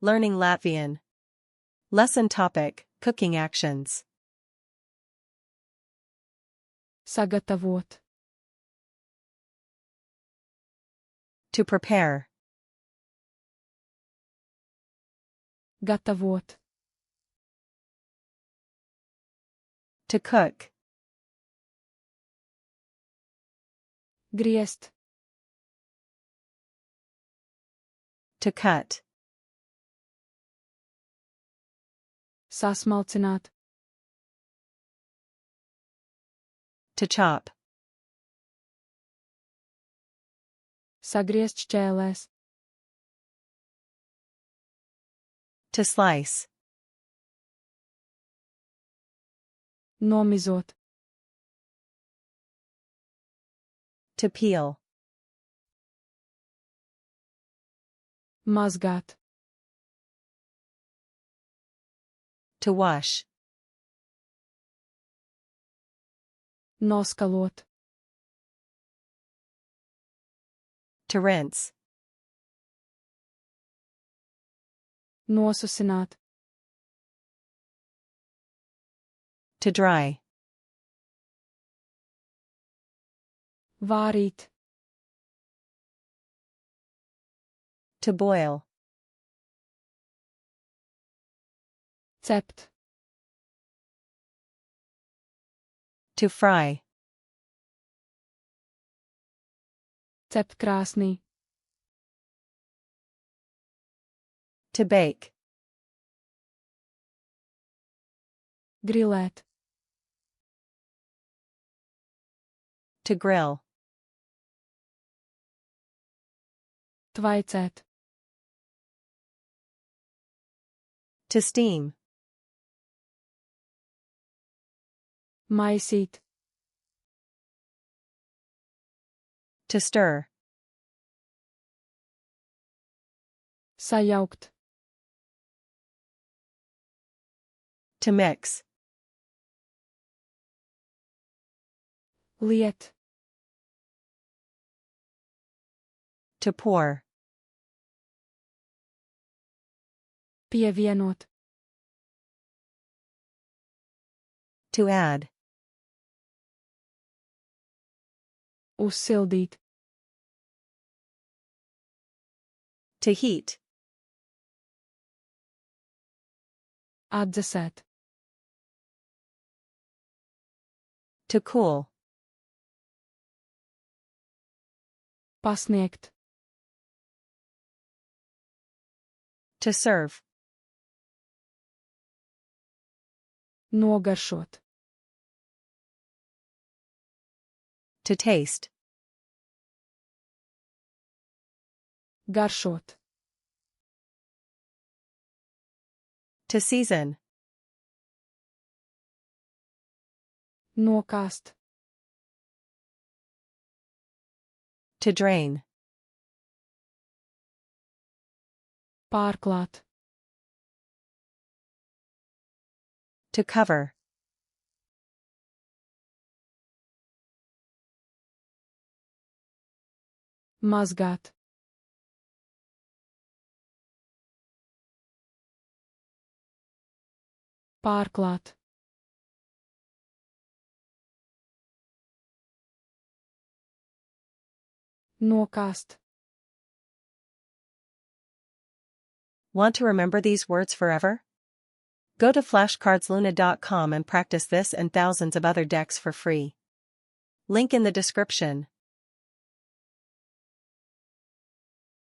Learning Latvian. Lesson topic, Cooking Actions. Sagatavot. To prepare. Gatavot. To cook. Griezt. To cut. Sasmalcināt. To chop. Sagriezt šķēlēs. To slice. Nomizot. To peel. Mazgāt. To wash. Noskalot. To rinse. Nosusināt. To dry. Vārīt. To boil. Cept. To fry. Cept krāsnī. To bake. Grilēt. To grill. Tvaicēt. To steam. Maisīt. To stir. Sajaukt. To mix. Liet. To pour. Pievienot. To add. Uzsildīt. To heat. Atdzesēt. To cool. Pasniegt. To serve. Nogaršot. To taste. Garšot. To season. Nokāst. To drain. Pārklāt. To cover. Mazgāt. Pārklāt. Nokāst. Want to remember these words forever? Go to flashcardsluna.com and practice this and thousands of other decks for free. Link in the description.